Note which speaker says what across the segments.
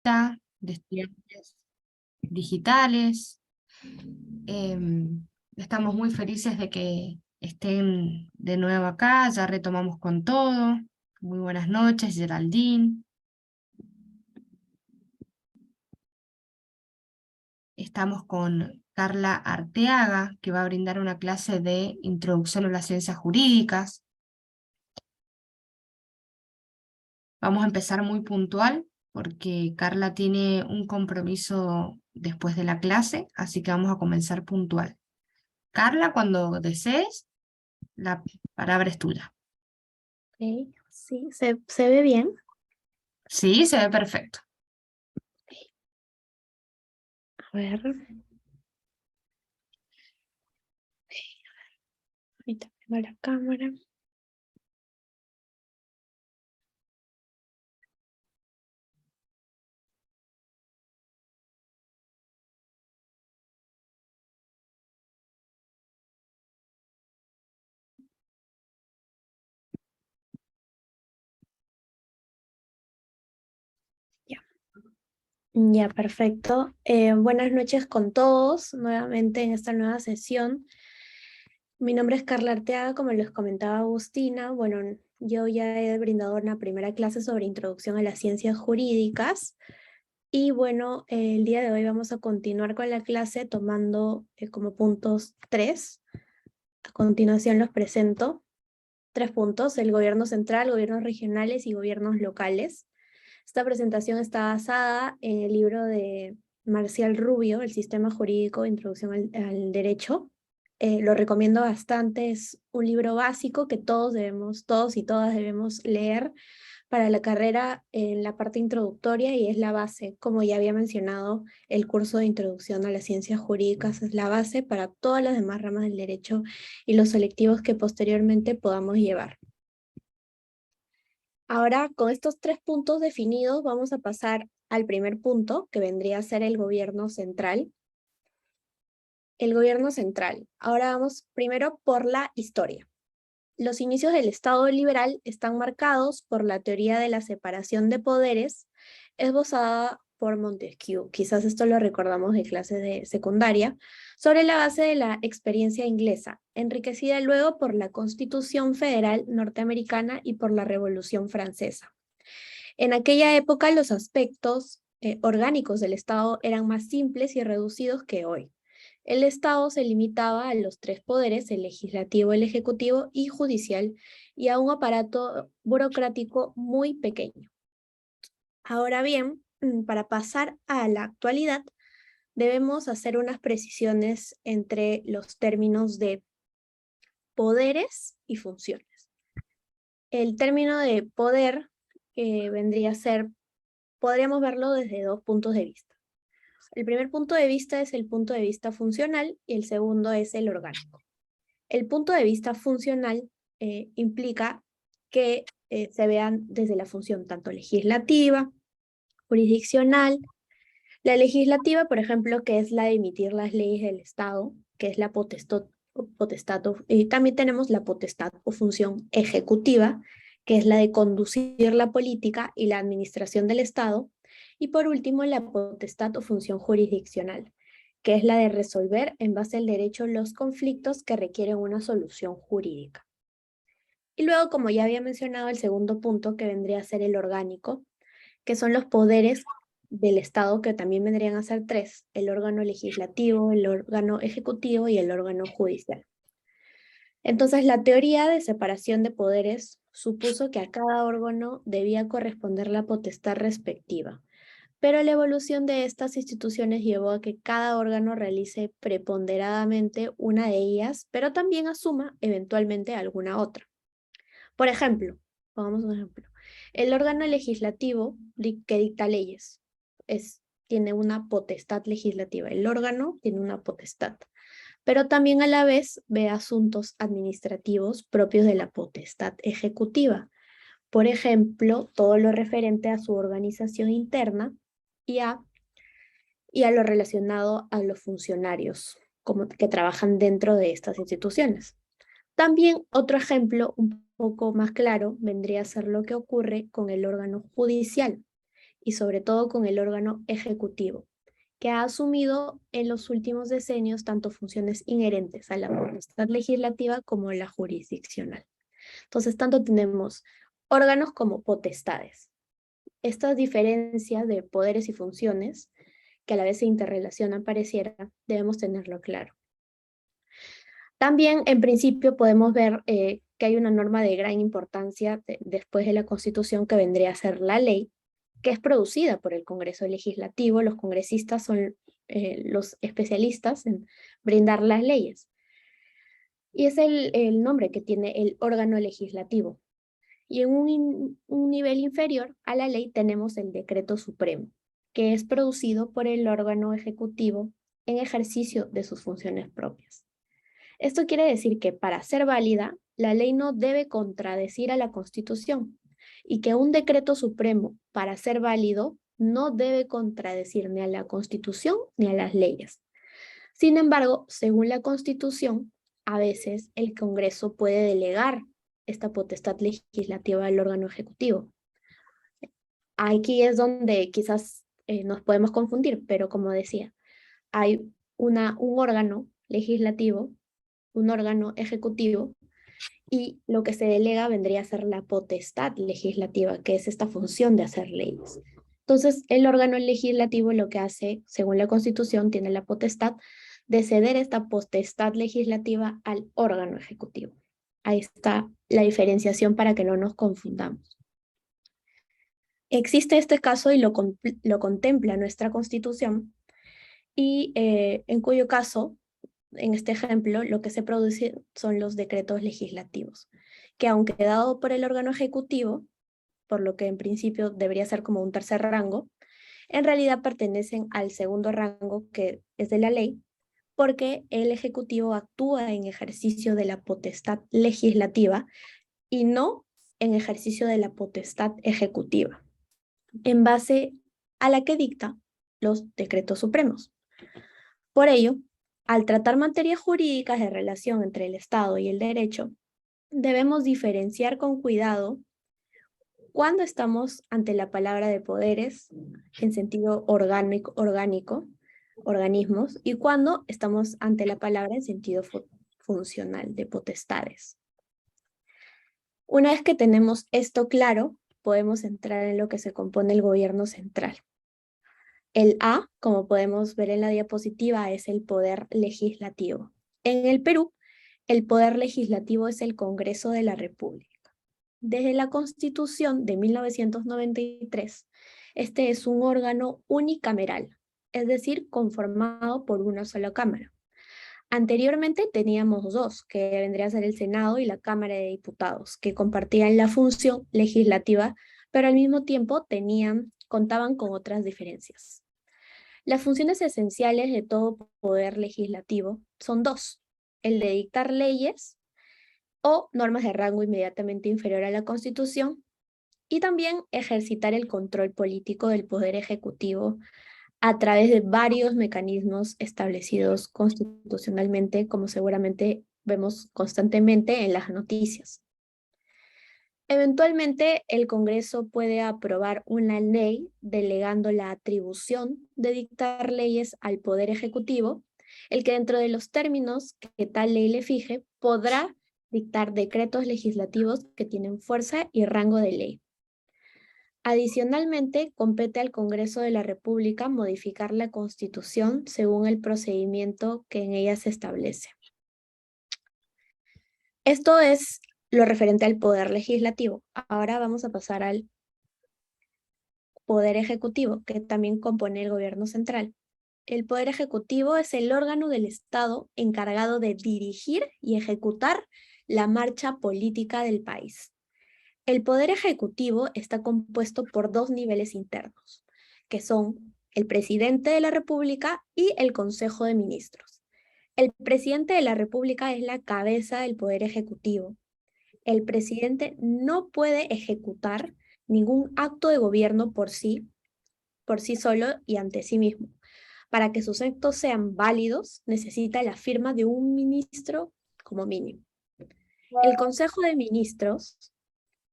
Speaker 1: de estudiantes digitales. Estamos muy felices de que estén de nuevo acá, ya retomamos con todo. Muy buenas noches, Geraldine. Estamos con Carla Arteaga, que va a brindar una clase de Introducción a las Ciencias Jurídicas. Vamos a empezar muy puntual, porque Carla tiene un compromiso después de la clase, así que vamos a comenzar puntual. Carla, cuando desees, la palabra es tuya.
Speaker 2: Ok, sí, se ve bien.
Speaker 1: Sí, se ve perfecto.
Speaker 2: A ver, ahorita prendo la cámara. Ya, ya, perfecto. Buenas noches con todos, nuevamente en esta nueva sesión. Mi nombre es Carla Arteaga, como les comentaba Agustina. Bueno, yo ya he brindado una primera clase sobre introducción a las ciencias jurídicas. Y bueno, el día de hoy vamos a continuar con la clase tomando como puntos 3. A continuación los presento. 3 puntos: el gobierno central, gobiernos regionales y gobiernos locales. Esta presentación está basada en el libro de Marcial Rubio, El Sistema Jurídico, Introducción al Derecho. Lo recomiendo bastante, es un libro básico que todos y todas debemos leer para la carrera en la parte introductoria, y es la base. Como ya había mencionado, el curso de Introducción a las Ciencias Jurídicas es la base para todas las demás ramas del derecho y los selectivos que posteriormente podamos llevar. Ahora, con estos 3 puntos definidos, vamos a pasar al primer punto, que vendría a ser el gobierno central. El gobierno central. Ahora vamos primero por la historia. Los inicios del Estado liberal están marcados por la teoría de la separación de poderes, esbozada por Montesquieu. Quizás esto lo recordamos de clases de secundaria, sobre la base de la experiencia inglesa, enriquecida luego por la Constitución Federal norteamericana y por la Revolución Francesa. En aquella época, los aspectos orgánicos del Estado eran más simples y reducidos que hoy. El Estado se limitaba a los 3 poderes: el legislativo, el ejecutivo y judicial, y a un aparato burocrático muy pequeño. Ahora bien, para pasar a la actualidad, debemos hacer unas precisiones entre los términos de poderes y funciones. El término de poder vendría a ser, podríamos verlo desde 2 puntos de vista. El primer punto de vista es el punto de vista funcional y el segundo es el orgánico. El punto de vista funcional implica que se vean desde la función tanto legislativa, jurisdiccional. La legislativa, por ejemplo, que es la de emitir las leyes del Estado, que es la y también tenemos la potestad o función ejecutiva, que es la de conducir la política y la administración del Estado. Y por último, la potestad o función jurisdiccional, que es la de resolver en base al derecho los conflictos que requieren una solución jurídica. Y luego, como ya había mencionado, el segundo punto, que vendría a ser el orgánico, que son los poderes del Estado, que también vendrían a ser 3: el órgano legislativo, el órgano ejecutivo y el órgano judicial. Entonces, la teoría de separación de poderes supuso que a cada órgano debía corresponder la potestad respectiva, pero la evolución de estas instituciones llevó a que cada órgano realice preponderadamente una de ellas, pero también asuma eventualmente alguna otra. Por ejemplo, pongamos un ejemplo. El órgano legislativo que dicta leyes tiene una potestad legislativa. El órgano tiene una potestad, pero también a la vez ve asuntos administrativos propios de la potestad ejecutiva. Por ejemplo, todo lo referente a su organización interna y a lo relacionado a los funcionarios que trabajan dentro de estas instituciones. También otro ejemplo un poco más claro vendría a ser lo que ocurre con el órgano judicial, y sobre todo con el órgano ejecutivo, que ha asumido en los últimos decenios tanto funciones inherentes a la potestad legislativa como la jurisdiccional. Entonces, tanto tenemos órganos como potestades. Estas diferencias de poderes y funciones, que a la vez se interrelacionan pareciera, debemos tenerlo claro. También, en principio, podemos ver que hay una norma de gran importancia después de la Constitución que vendría a ser la ley, que es producida por el Congreso Legislativo. Los congresistas son los especialistas en brindar las leyes. Y es el nombre que tiene el órgano legislativo. Y en un nivel inferior a la ley tenemos el decreto supremo, que es producido por el órgano ejecutivo en ejercicio de sus funciones propias. Esto quiere decir que para ser válida, la ley no debe contradecir a la Constitución y que un decreto supremo, para ser válido, no debe contradecir ni a la Constitución ni a las leyes. Sin embargo, según la Constitución, a veces el Congreso puede delegar esta potestad legislativa al órgano ejecutivo. Aquí es donde quizás nos podemos confundir, pero como decía, hay un órgano legislativo, un órgano ejecutivo, y lo que se delega vendría a ser la potestad legislativa, que es esta función de hacer leyes. Entonces, el órgano legislativo lo que hace, según la Constitución, tiene la potestad de ceder esta potestad legislativa al órgano ejecutivo. Ahí está la diferenciación para que no nos confundamos. Existe este caso y lo contempla nuestra Constitución, y en cuyo caso, en este ejemplo, lo que se produce son los decretos legislativos, que aunque dado por el órgano ejecutivo, por lo que en principio debería ser como un tercer rango, en realidad pertenecen al segundo rango, que es de la ley, porque el ejecutivo actúa en ejercicio de la potestad legislativa y no en ejercicio de la potestad ejecutiva, en base a la que dicta los decretos supremos. Por ello, al tratar materias jurídicas de relación entre el Estado y el derecho, debemos diferenciar con cuidado cuando estamos ante la palabra de poderes en sentido orgánico, organismos, y cuando estamos ante la palabra en sentido funcional, de potestades. Una vez que tenemos esto claro, podemos entrar en lo que se compone el gobierno central. El A, como podemos ver en la diapositiva, es el poder legislativo. En el Perú, el poder legislativo es el Congreso de la República. Desde la Constitución de 1993, este es un órgano unicameral, es decir, conformado por una sola cámara. Anteriormente teníamos dos, que vendría a ser el Senado y la Cámara de Diputados, que compartían la función legislativa, pero al mismo tiempo contaban con otras diferencias. Las funciones esenciales de todo poder legislativo son dos: el de dictar leyes o normas de rango inmediatamente inferior a la Constitución, y también ejercitar el control político del poder ejecutivo a través de varios mecanismos establecidos constitucionalmente, como seguramente vemos constantemente en las noticias. Eventualmente, el Congreso puede aprobar una ley delegando la atribución de dictar leyes al Poder Ejecutivo, el que dentro de los términos que tal ley le fije, podrá dictar decretos legislativos que tienen fuerza y rango de ley. Adicionalmente, compete al Congreso de la República modificar la Constitución según el procedimiento que en ella se establece. Esto es lo referente al poder legislativo. Ahora vamos a pasar al poder ejecutivo, que también compone el gobierno central. El poder ejecutivo es el órgano del Estado encargado de dirigir y ejecutar la marcha política del país. El poder ejecutivo está compuesto por dos niveles internos, que son el presidente de la República y el Consejo de Ministros. El presidente de la República es la cabeza del poder ejecutivo. El presidente no puede ejecutar ningún acto de gobierno por sí solo y ante sí mismo. Para que sus actos sean válidos, necesita la firma de un ministro como mínimo. El Consejo de Ministros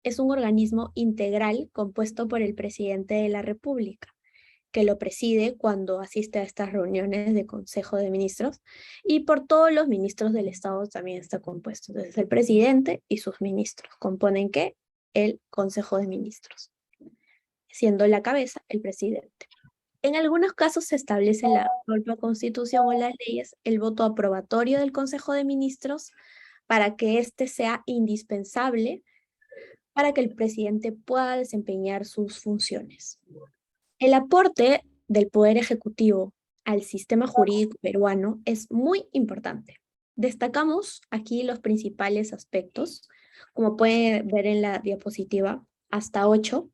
Speaker 2: es un organismo integral compuesto por el presidente de la República, que lo preside cuando asiste a estas reuniones de Consejo de Ministros, y por todos los ministros del Estado también está compuesto. Entonces, el presidente y sus ministros componen ¿qué? El Consejo de Ministros, siendo la cabeza el presidente. En algunos casos se establece en la propia Constitución o las leyes el voto aprobatorio del Consejo de Ministros para que éste sea indispensable para que el presidente pueda desempeñar sus funciones. El aporte del Poder Ejecutivo al sistema jurídico peruano es muy importante. Destacamos aquí los principales aspectos, como pueden ver en la diapositiva, hasta 8.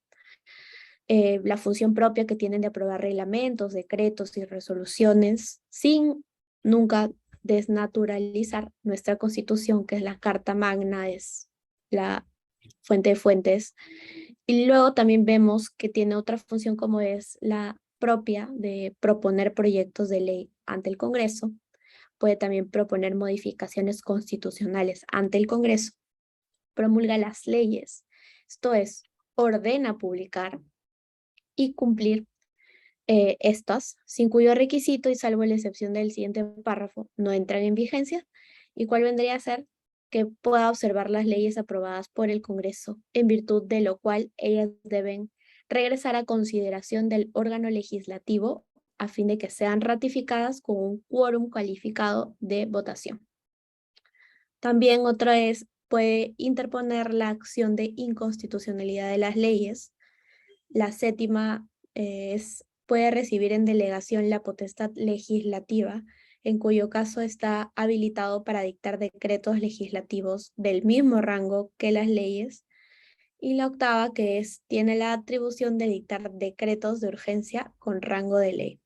Speaker 2: La función propia que tienen de aprobar reglamentos, decretos y resoluciones, sin nunca desnaturalizar nuestra Constitución, que es la Carta Magna, es la fuente de fuentes. Y luego también vemos que tiene otra función como es la propia de proponer proyectos de ley ante el Congreso. Puede también proponer modificaciones constitucionales ante el Congreso. Promulga las leyes. Esto es, ordena publicar y cumplir estas, sin cuyo requisito y salvo la excepción del siguiente párrafo, no entran en vigencia, y cuál vendría a ser que pueda observar las leyes aprobadas por el Congreso, en virtud de lo cual ellas deben regresar a consideración del órgano legislativo a fin de que sean ratificadas con un quórum calificado de votación. También otra es, puede interponer la acción de inconstitucionalidad de las leyes. La séptima puede recibir en delegación la potestad legislativa, en cuyo caso está habilitado para dictar decretos legislativos del mismo rango que las leyes. Y la octava, que tiene la atribución de dictar decretos de urgencia con rango de ley.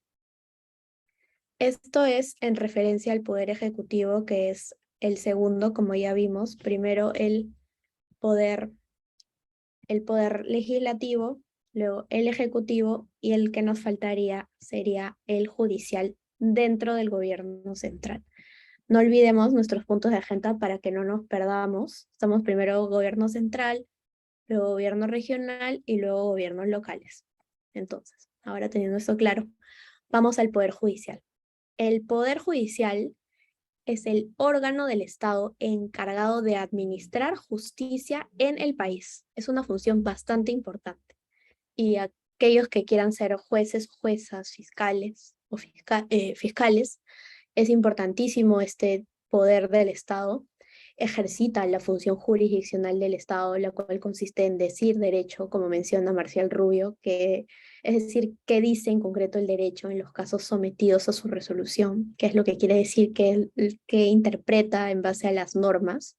Speaker 2: Esto es en referencia al Poder Ejecutivo, que es el segundo, como ya vimos. Primero el poder legislativo, luego el ejecutivo, y el que nos faltaría sería el judicial dentro del gobierno central. No olvidemos nuestros puntos de agenda para que no nos perdamos. Estamos primero gobierno central, luego gobierno regional y luego gobiernos locales. Entonces, ahora teniendo esto claro, vamos al Poder Judicial. El Poder Judicial es el órgano del Estado encargado de administrar justicia en el país. Es una función bastante importante. Y aquellos que quieran ser jueces, juezas, fiscales o fiscales, es importantísimo este poder del Estado. Ejercita la función jurisdiccional del Estado, la cual consiste en decir derecho, como menciona Marcial Rubio, que es decir, qué dice en concreto el derecho en los casos sometidos a su resolución, qué es lo que quiere decir, que interpreta en base a las normas,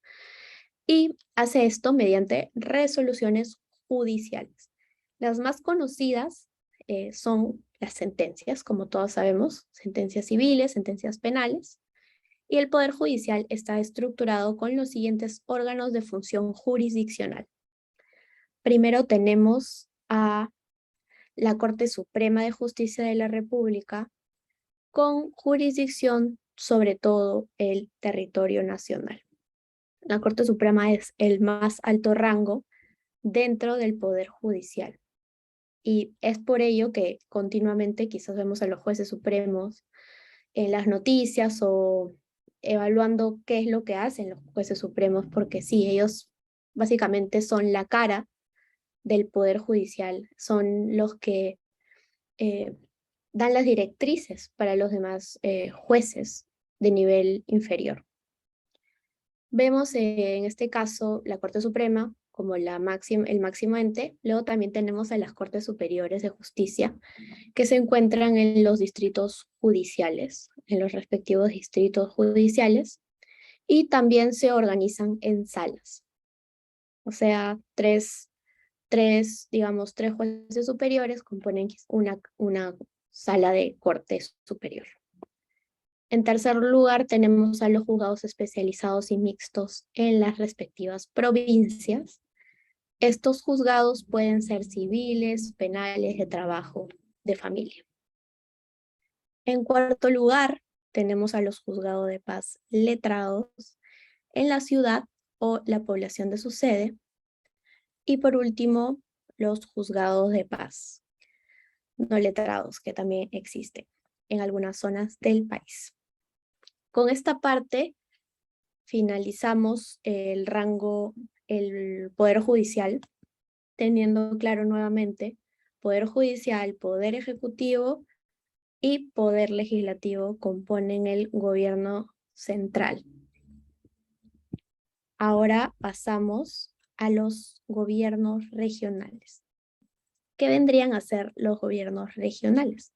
Speaker 2: y hace esto mediante resoluciones judiciales. Las más conocidas son las sentencias, como todos sabemos, sentencias civiles, sentencias penales, y el Poder Judicial está estructurado con los siguientes órganos de función jurisdiccional. Primero tenemos a la Corte Suprema de Justicia de la República, con jurisdicción sobre todo el territorio nacional. La Corte Suprema es el más alto rango dentro del Poder Judicial. Y es por ello que continuamente quizás vemos a los jueces supremos en las noticias o evaluando qué es lo que hacen los jueces supremos, porque sí, ellos básicamente son la cara del Poder Judicial, son los que dan las directrices para los demás jueces de nivel inferior. Vemos en este caso la Corte Suprema como el máximo ente. Luego también tenemos a las Cortes Superiores de Justicia, que se encuentran en los distritos judiciales, en los respectivos distritos judiciales, y también se organizan en salas. O sea, tres jueces superiores componen una sala de corte superior. En tercer lugar, tenemos a los juzgados especializados y mixtos en las respectivas provincias. Estos juzgados pueden ser civiles, penales, de trabajo, de familia. En cuarto lugar, tenemos a los juzgados de paz letrados en la ciudad o la población de su sede. Y por último, los juzgados de paz no letrados, que también existen en algunas zonas del país. Con esta parte finalizamos el rango, el Poder Judicial, teniendo claro nuevamente Poder Judicial, Poder Ejecutivo y Poder Legislativo componen el gobierno central. Ahora pasamos a los gobiernos regionales. ¿Qué vendrían a ser los gobiernos regionales?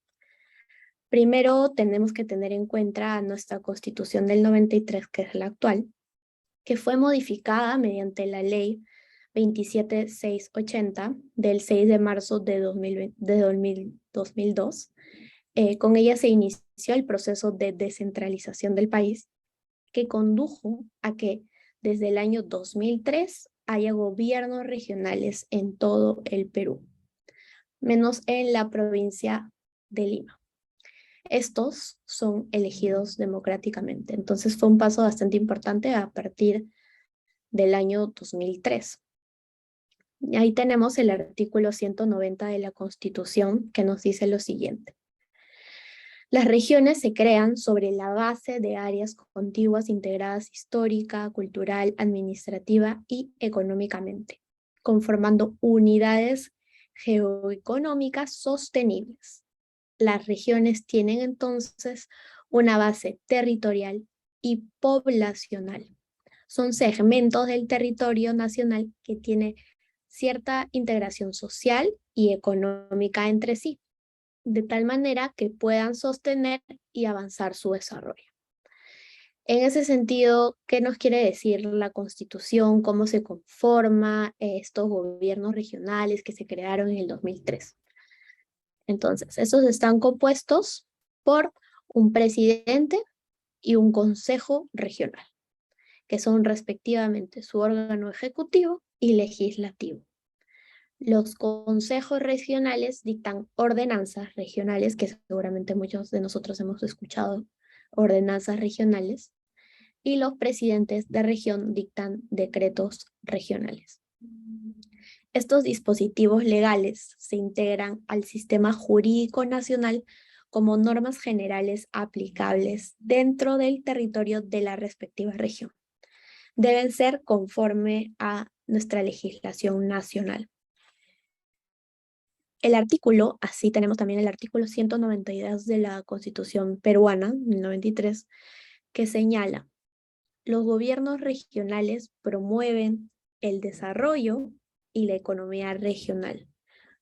Speaker 2: Primero tenemos que tener en cuenta nuestra Constitución del 93, que es la actual, que fue modificada mediante la Ley 27680 del 6 de marzo de 2002. Con ella se inició el proceso de descentralización del país, que condujo a que desde el año 2003 haya gobiernos regionales en todo el Perú, menos en la provincia de Lima. Estos son elegidos democráticamente. Entonces fue un paso bastante importante a partir del año 2003. Y ahí tenemos el artículo 190 de la Constitución, que nos dice lo siguiente. Las regiones se crean sobre la base de áreas contiguas integradas histórica, cultural, administrativa y económicamente, conformando unidades geoeconómicas sostenibles. Las regiones tienen entonces una base territorial y poblacional. Son segmentos del territorio nacional que tiene cierta integración social y económica entre sí, de tal manera que puedan sostener y avanzar su desarrollo. En ese sentido, ¿qué nos quiere decir la Constitución? ¿Cómo se conforma estos gobiernos regionales que se crearon en el 2003? Entonces, estos están compuestos por un presidente y un consejo regional, que son respectivamente su órgano ejecutivo y legislativo. Los consejos regionales dictan ordenanzas regionales, que seguramente muchos de nosotros hemos escuchado, ordenanzas regionales, y los presidentes de región dictan decretos regionales. Estos dispositivos legales se integran al sistema jurídico nacional como normas generales aplicables dentro del territorio de la respectiva región. Deben ser conforme a nuestra legislación nacional. El artículo, así tenemos también el artículo 192 de la Constitución peruana, del 93, que señala: los gobiernos regionales promueven el desarrollo y la economía regional,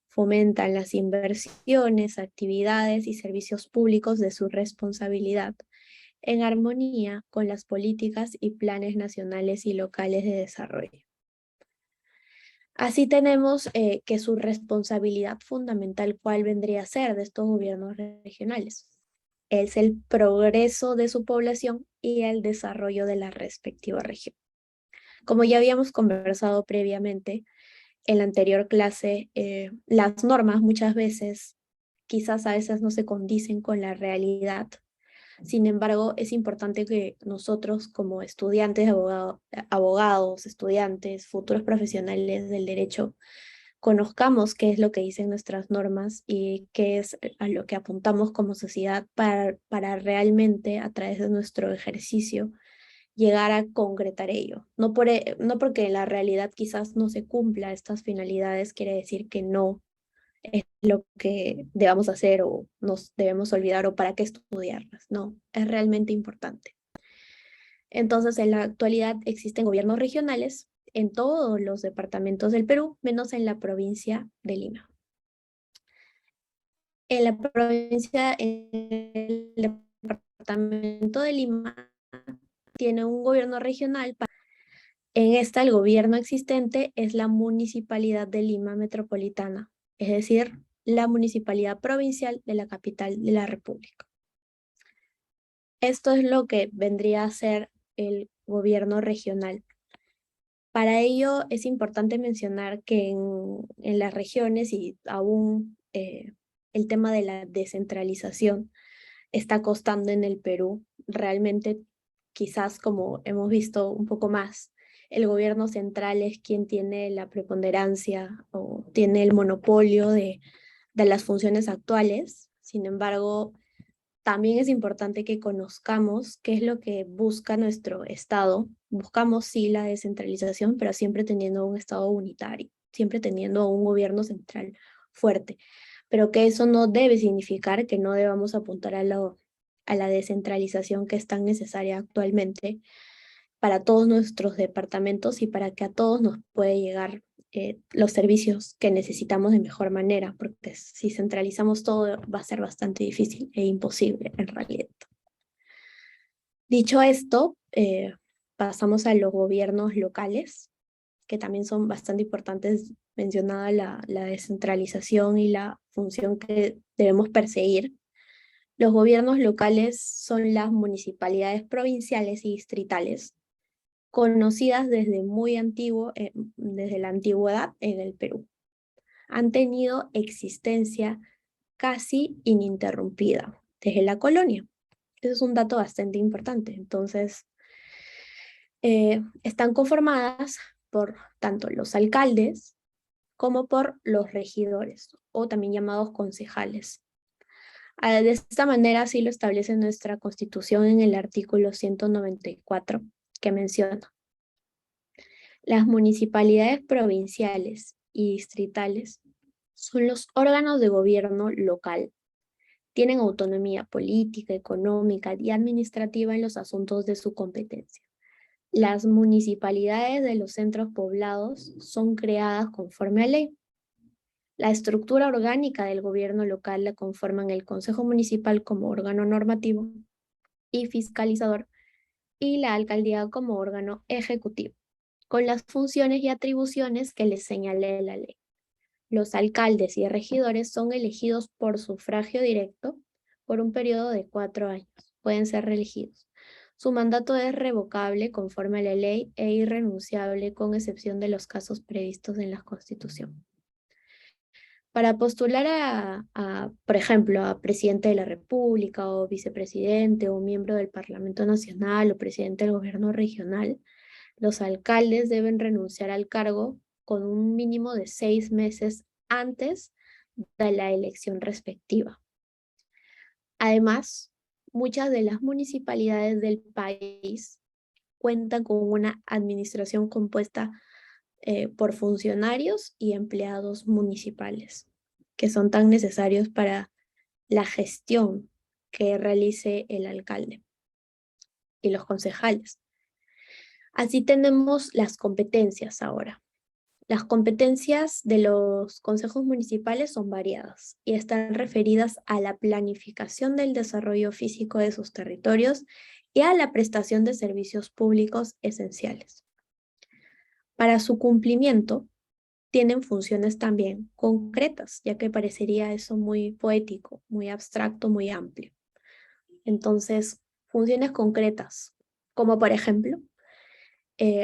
Speaker 2: fomentan las inversiones, actividades y servicios públicos de su responsabilidad, en armonía con las políticas y planes nacionales y locales de desarrollo. Así tenemos que su responsabilidad fundamental, ¿cuál vendría a ser de estos gobiernos regionales? Es el progreso de su población y el desarrollo de la respectiva región. Como ya habíamos conversado previamente en la anterior clase, las normas muchas veces, quizás a veces no se condicen con la realidad. Sin embargo, es importante que nosotros como estudiantes, abogados, estudiantes, futuros profesionales del derecho, conozcamos qué es lo que dicen nuestras normas y qué es a lo que apuntamos como sociedad para realmente, a través de nuestro ejercicio, llegar a concretar ello. No porque la realidad quizás no se cumpla estas finalidades, quiere decir que no es lo que debamos hacer o nos debemos olvidar o para qué estudiarlas. No, es realmente importante. Entonces, en la actualidad existen gobiernos regionales en todos los departamentos del Perú, menos en la provincia de Lima. En el departamento de Lima tiene un gobierno regional. En esta, el gobierno existente es la Municipalidad de Lima Metropolitana, es decir, la Municipalidad Provincial de la capital de la República. Esto es lo que vendría a ser el gobierno regional. Para ello es importante mencionar que en las regiones y aún el tema de la descentralización está costando en el Perú. Realmente, quizás como hemos visto un poco más el gobierno central es quien tiene la preponderancia o tiene el monopolio de las funciones actuales. Sin embargo, también es importante que conozcamos qué es lo que busca nuestro Estado. Buscamos sí la descentralización, pero siempre teniendo un Estado unitario, siempre teniendo un gobierno central fuerte. Pero que eso no debe significar que no debamos apuntar a la descentralización que es tan necesaria actualmente para todos nuestros departamentos y para que a todos nos puede llegar los servicios que necesitamos de mejor manera, porque si centralizamos todo va a ser bastante difícil e imposible en realidad. Dicho esto, pasamos a los gobiernos locales, que también son bastante importantes, mencionada la descentralización y la función que debemos perseguir. Los gobiernos locales son las municipalidades provinciales y distritales, conocidas desde muy antiguo, desde la antigüedad en el Perú. Han tenido existencia casi ininterrumpida desde la colonia. Eso es un dato bastante importante. Entonces, están conformadas por tanto los alcaldes como por los regidores, o también llamados concejales. De esta manera, así lo establece nuestra Constitución en el artículo 194, que menciona: las municipalidades provinciales y distritales son los órganos de gobierno local. Tienen autonomía política, económica y administrativa en los asuntos de su competencia. Las municipalidades de los centros poblados son creadas conforme a ley. La estructura orgánica del gobierno local la conforman el Consejo Municipal como órgano normativo y fiscalizador y la alcaldía como órgano ejecutivo, con las funciones y atribuciones que les señale la ley. Los alcaldes y regidores son elegidos por sufragio directo por un periodo de 4 años. Pueden ser reelegidos. Su mandato es revocable conforme a la ley e irrenunciable con excepción de los casos previstos en la Constitución. Para postular por ejemplo, a presidente de la República o vicepresidente o miembro del Parlamento Nacional o presidente del gobierno regional, los alcaldes deben renunciar al cargo con un mínimo de 6 meses antes de la elección respectiva. Además, muchas de las municipalidades del país cuentan con una administración compuesta por funcionarios y empleados municipales, que son tan necesarios para la gestión que realice el alcalde y los concejales. Así tenemos las competencias ahora. Las competencias de los consejos municipales son variadas y están referidas a la planificación del desarrollo físico de sus territorios y a la prestación de servicios públicos esenciales. Para su cumplimiento, tienen funciones también concretas, ya que parecería eso muy poético, muy abstracto, muy amplio. Entonces, funciones concretas, como por ejemplo,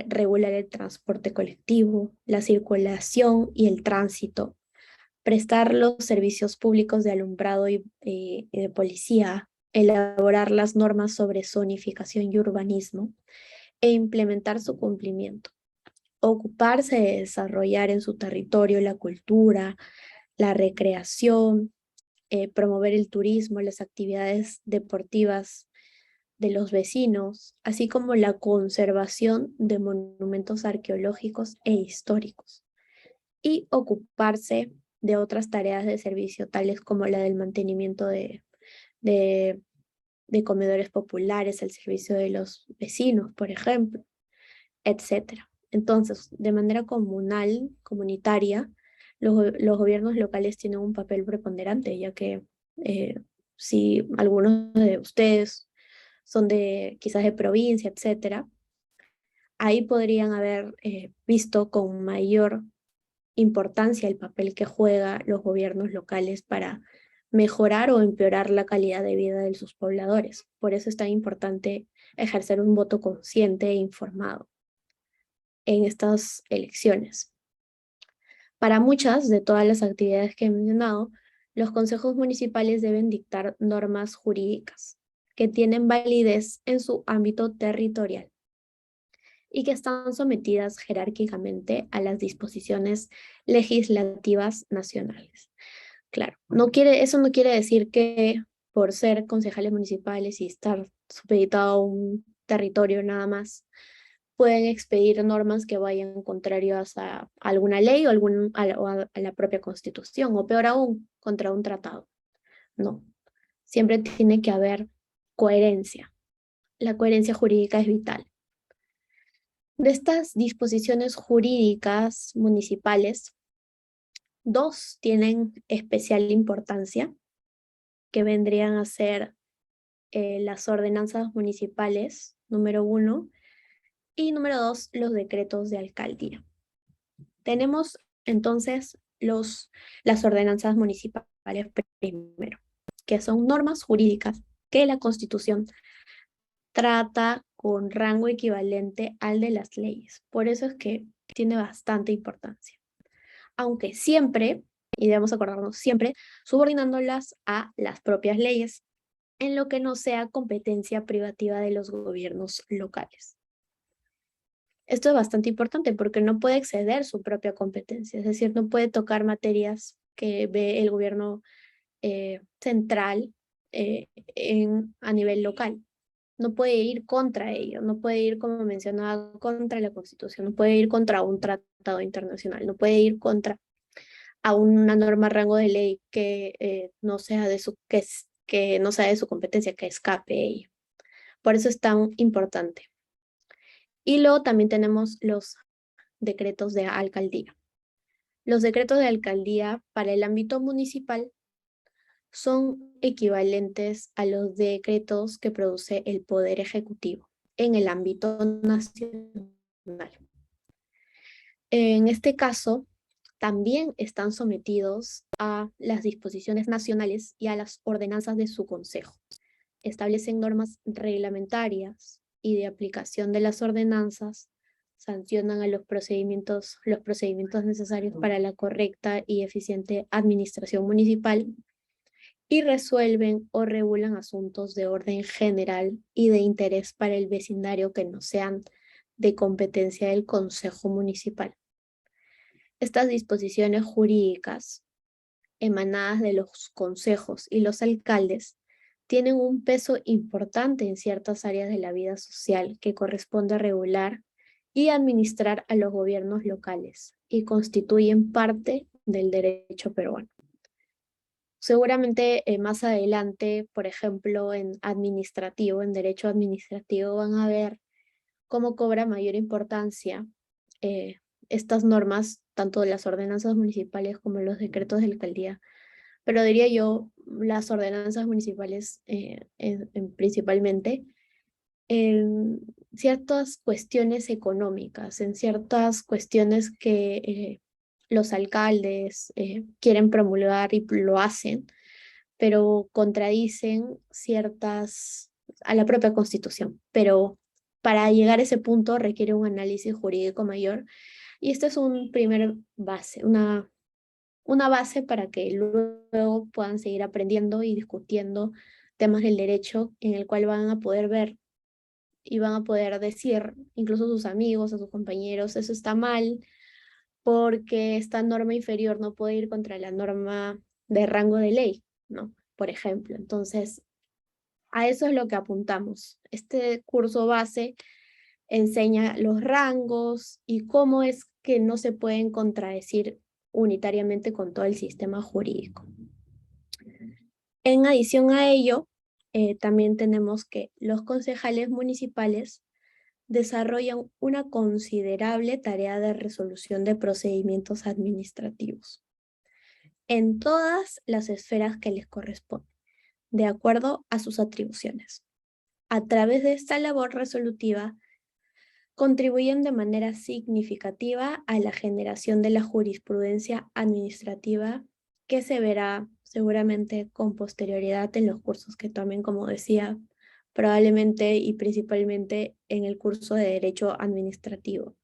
Speaker 2: regular el transporte colectivo, la circulación y el tránsito, prestar los servicios públicos de alumbrado y de policía, elaborar las normas sobre zonificación y urbanismo e implementar su cumplimiento, ocuparse de desarrollar en su territorio la cultura, la recreación, promover el turismo, las actividades deportivas de los vecinos, así como la conservación de monumentos arqueológicos e históricos, y ocuparse de otras tareas de servicio, tales como la del mantenimiento de, de comedores populares, el servicio de los vecinos, por ejemplo, etcétera. Entonces, de manera comunal, comunitaria, los gobiernos locales tienen un papel preponderante, ya que si algunos de ustedes son quizás de provincia, etcétera, ahí podrían haber visto con mayor importancia el papel que juegan los gobiernos locales para mejorar o empeorar la calidad de vida de sus pobladores. Por eso es tan importante ejercer un voto consciente e informado en estas elecciones. Para muchas de todas las actividades que he mencionado, los consejos municipales deben dictar normas jurídicas que tienen validez en su ámbito territorial y que están sometidas jerárquicamente a las disposiciones legislativas nacionales. Claro, eso no quiere decir que por ser concejales municipales y estar supeditado a un territorio nada más, pueden expedir normas que vayan contrarias a alguna ley o a la propia Constitución, o peor aún, contra un tratado. No, siempre tiene que haber coherencia. La coherencia jurídica es vital. De estas disposiciones jurídicas municipales, dos tienen especial importancia, que vendrían a ser las ordenanzas municipales, número 1, y número 2, los decretos de alcaldía. Tenemos entonces las ordenanzas municipales primero, que son normas jurídicas que la Constitución trata con rango equivalente al de las leyes. Por eso es que tiene bastante importancia. Aunque siempre, y debemos acordarnos siempre, subordinándolas a las propias leyes, en lo que no sea competencia privativa de los gobiernos locales. Esto es bastante importante porque no puede exceder su propia competencia, es decir, no puede tocar materias que ve el gobierno central a nivel local. No puede ir contra ello, no puede ir, como mencionaba, contra la Constitución, no puede ir contra un tratado internacional, no puede ir contra a una norma rango de ley que no sea que no sea de su competencia, que escape ello. Por eso es tan importante. Y luego también tenemos los decretos de alcaldía. Los decretos de alcaldía para el ámbito municipal son equivalentes a los decretos que produce el Poder Ejecutivo en el ámbito nacional. En este caso, también están sometidos a las disposiciones nacionales y a las ordenanzas de su consejo. Establecen normas reglamentarias y de aplicación de las ordenanzas, sancionan a los procedimientos necesarios para la correcta y eficiente administración municipal y resuelven o regulan asuntos de orden general y de interés para el vecindario que no sean de competencia del Consejo Municipal. Estas disposiciones jurídicas emanadas de los consejos y los alcaldes tienen un peso importante en ciertas áreas de la vida social que corresponde regular y administrar a los gobiernos locales y constituyen parte del derecho peruano. Seguramente más adelante, por ejemplo, en derecho administrativo, van a ver cómo cobra mayor importancia estas normas, tanto de las ordenanzas municipales como los decretos de alcaldía. Pero diría yo, las ordenanzas municipales principalmente, en ciertas cuestiones económicas, en ciertas cuestiones que los alcaldes quieren promulgar y lo hacen, pero contradicen a la propia Constitución. Pero para llegar a ese punto requiere un análisis jurídico mayor y esta es una base para que luego puedan seguir aprendiendo y discutiendo temas del derecho en el cual van a poder ver y van a poder decir, incluso a sus amigos, a sus compañeros, eso está mal porque esta norma inferior no puede ir contra la norma de rango de ley, ¿no? Por ejemplo, entonces a eso es lo que apuntamos. Este curso base enseña los rangos y cómo es que no se pueden contradecir unitariamente con todo el sistema jurídico. En adición a ello, también tenemos que los concejales municipales desarrollan una considerable tarea de resolución de procedimientos administrativos en todas las esferas que les corresponden, de acuerdo a sus atribuciones. A través de esta labor resolutiva, contribuyen de manera significativa a la generación de la jurisprudencia administrativa que se verá seguramente con posterioridad en los cursos que tomen, como decía, probablemente y principalmente en el curso de Derecho Administrativo.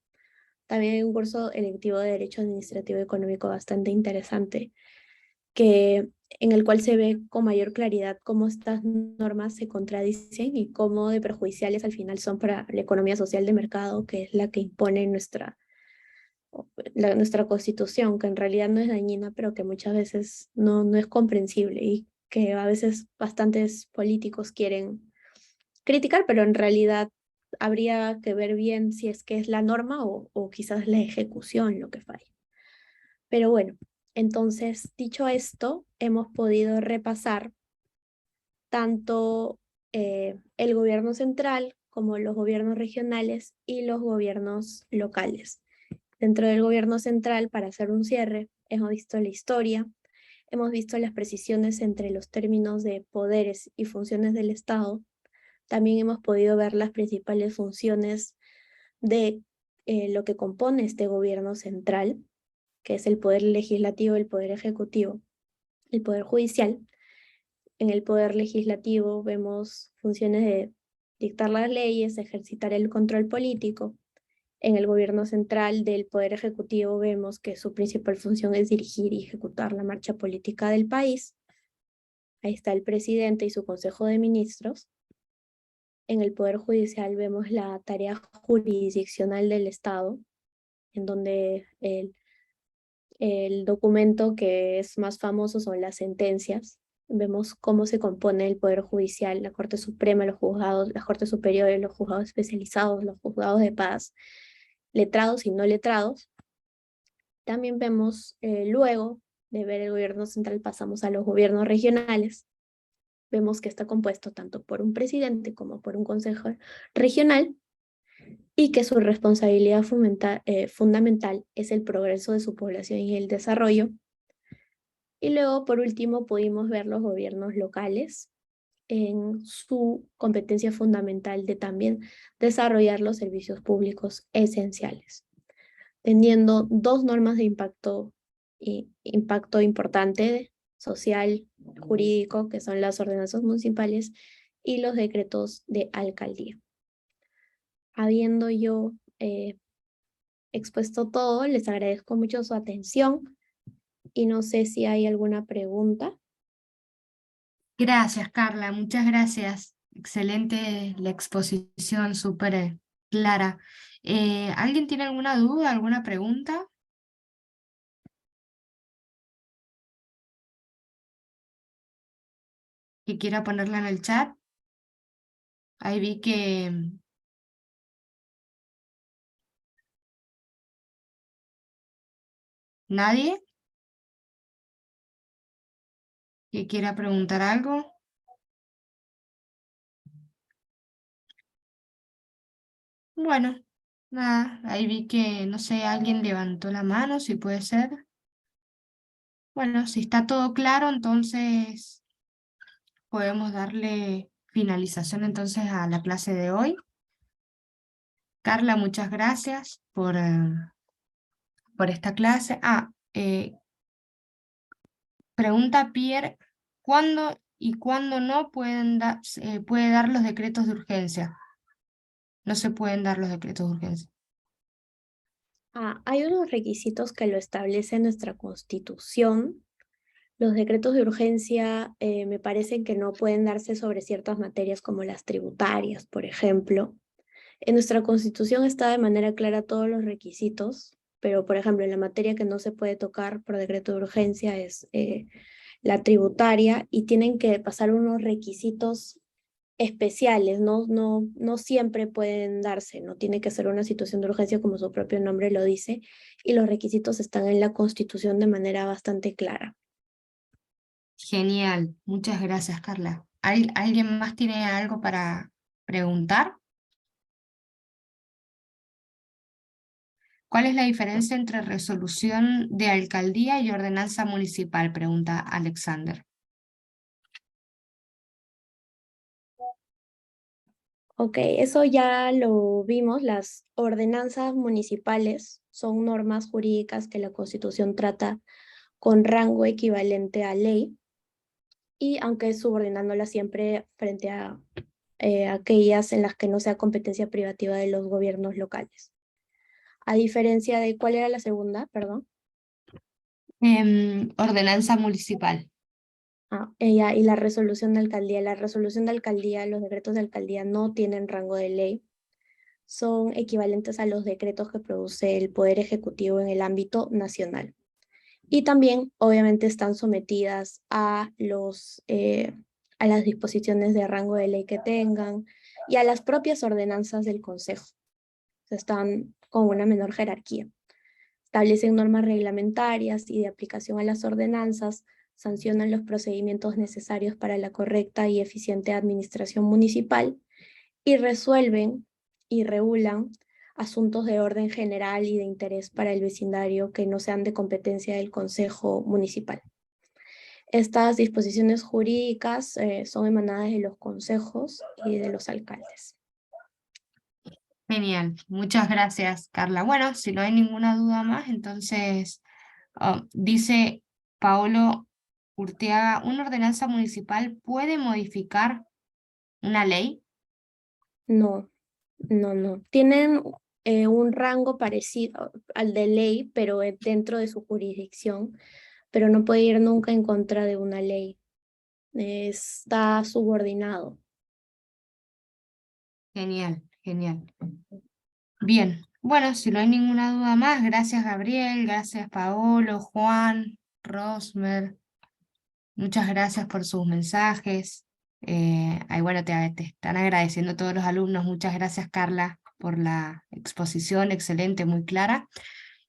Speaker 2: También hay un curso electivo de Derecho Administrativo Económico bastante interesante que en el cual se ve con mayor claridad cómo estas normas se contradicen y cómo de perjudiciales al final son para la economía social de mercado, que es la que impone nuestra constitución, que en realidad no es dañina, pero que muchas veces no es comprensible y que a veces bastantes políticos quieren criticar, pero en realidad habría que ver bien si es que es la norma o quizás la ejecución lo que falla. Pero bueno, entonces, dicho esto, hemos podido repasar tanto el gobierno central como los gobiernos regionales y los gobiernos locales. Dentro del gobierno central, para hacer un cierre, hemos visto la historia, hemos visto las precisiones entre los términos de poderes y funciones del Estado. También hemos podido ver las principales funciones de lo que compone este gobierno central, que es el poder legislativo, el poder ejecutivo, el poder judicial. En el poder legislativo vemos funciones de dictar las leyes, ejercitar el control político. En el gobierno central del poder ejecutivo vemos que su principal función es dirigir y ejecutar la marcha política del país. Ahí está el presidente y su consejo de ministros. En el poder judicial vemos la tarea jurisdiccional del Estado, en donde el documento que es más famoso son las sentencias. Vemos cómo se compone el Poder Judicial, la Corte Suprema, los juzgados, las Cortes Superiores, los juzgados especializados, los juzgados de paz, letrados y no letrados. También vemos, luego de ver el gobierno central, pasamos a los gobiernos regionales. Vemos que está compuesto tanto por un presidente como por un consejo regional y que su responsabilidad fundamental es el progreso de su población y el desarrollo. Y luego, por último, pudimos ver los gobiernos locales en su competencia fundamental de también desarrollar los servicios públicos esenciales, teniendo dos normas de impacto importante, social, jurídico, que son las ordenanzas municipales y los decretos de alcaldía. Habiendo yo expuesto todo, les agradezco mucho su atención y no sé si hay alguna pregunta.
Speaker 1: Gracias, Carla, muchas gracias. Excelente la exposición, súper clara. ¿Alguien tiene alguna duda, alguna pregunta que quiera ponerla en el chat? Ahí vi que nadie que quiera preguntar algo. Bueno, nada, ahí vi que, no sé, alguien levantó la mano, si puede ser. Bueno, si está todo claro, entonces podemos darle finalización entonces a la clase de hoy. Carla, muchas gracias por esta clase. Pregunta Pierre, ¿cuándo y cuándo no puede dar los decretos de urgencia? No se pueden dar los decretos de urgencia.
Speaker 2: Hay unos requisitos que lo establece nuestra Constitución. Los decretos de urgencia me parecen que no pueden darse sobre ciertas materias como las tributarias, por ejemplo. En nuestra Constitución está de manera clara todos los requisitos, pero por ejemplo, en la materia que no se puede tocar por decreto de urgencia es la tributaria y tienen que pasar unos requisitos especiales, no siempre pueden darse, no tiene que ser una situación de urgencia como su propio nombre lo dice, y los requisitos están en la Constitución de manera bastante clara.
Speaker 1: Genial, muchas gracias, Carla. ¿Alguien más tiene algo para preguntar? ¿Cuál es la diferencia entre resolución de alcaldía y ordenanza municipal? Pregunta Alexander.
Speaker 2: Ok, eso ya lo vimos, las ordenanzas municipales son normas jurídicas que la Constitución trata con rango equivalente a ley y aunque subordinándola siempre frente a aquellas en las que no sea competencia privativa de los gobiernos locales. A diferencia de, ¿cuál era la segunda? Perdón.
Speaker 1: Ordenanza municipal.
Speaker 2: Y la resolución de alcaldía. La resolución de alcaldía, los decretos de alcaldía no tienen rango de ley, son equivalentes a los decretos que produce el Poder Ejecutivo en el ámbito nacional. Y también, obviamente, están sometidas a las disposiciones de rango de ley que tengan y a las propias ordenanzas del Consejo. Están con una menor jerarquía. Establecen normas reglamentarias y de aplicación a las ordenanzas, sancionan los procedimientos necesarios para la correcta y eficiente administración municipal y resuelven y regulan asuntos de orden general y de interés para el vecindario que no sean de competencia del Consejo Municipal. Estas disposiciones jurídicas son emanadas de los consejos y de los alcaldes.
Speaker 1: Genial, muchas gracias, Carla. Bueno, si no hay ninguna duda más, entonces dice Paolo Urteaga, ¿una ordenanza municipal puede modificar una ley?
Speaker 2: No, no. Tienen un rango parecido al de ley, pero dentro de su jurisdicción, pero no puede ir nunca en contra de una ley. Está subordinado.
Speaker 1: Genial, genial. Bien, bueno, si no hay ninguna duda más, gracias Gabriel, gracias Paolo, Juan, Rosmer, muchas gracias por sus mensajes. Bueno, te están agradeciendo todos los alumnos, muchas gracias Carla por la exposición, excelente, muy clara.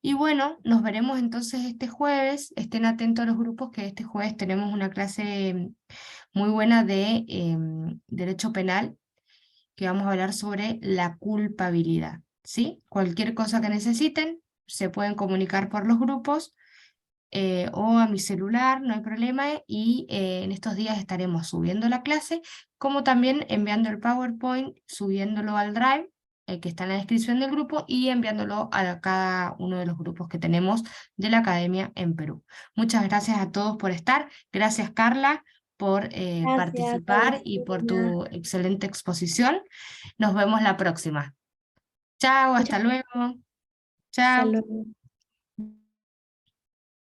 Speaker 1: Y bueno, nos veremos entonces este jueves, estén atentos a los grupos que este jueves tenemos una clase muy buena de Derecho Penal que vamos a hablar sobre la culpabilidad, ¿sí? Cualquier cosa que necesiten, se pueden comunicar por los grupos o a mi celular, no hay problema, y en estos días estaremos subiendo la clase, como también enviando el PowerPoint, subiéndolo al Drive, que está en la descripción del grupo, y enviándolo a cada uno de los grupos que tenemos de la Academia en Perú. Muchas gracias a todos por estar. Gracias, Carla, por
Speaker 2: Gracias,
Speaker 1: participar y por
Speaker 2: Agustina.
Speaker 1: tu excelente exposición. Nos vemos la próxima. Chao,
Speaker 2: Muchas
Speaker 1: hasta luego.
Speaker 2: gracias. Hasta
Speaker 1: Chao.
Speaker 2: luego.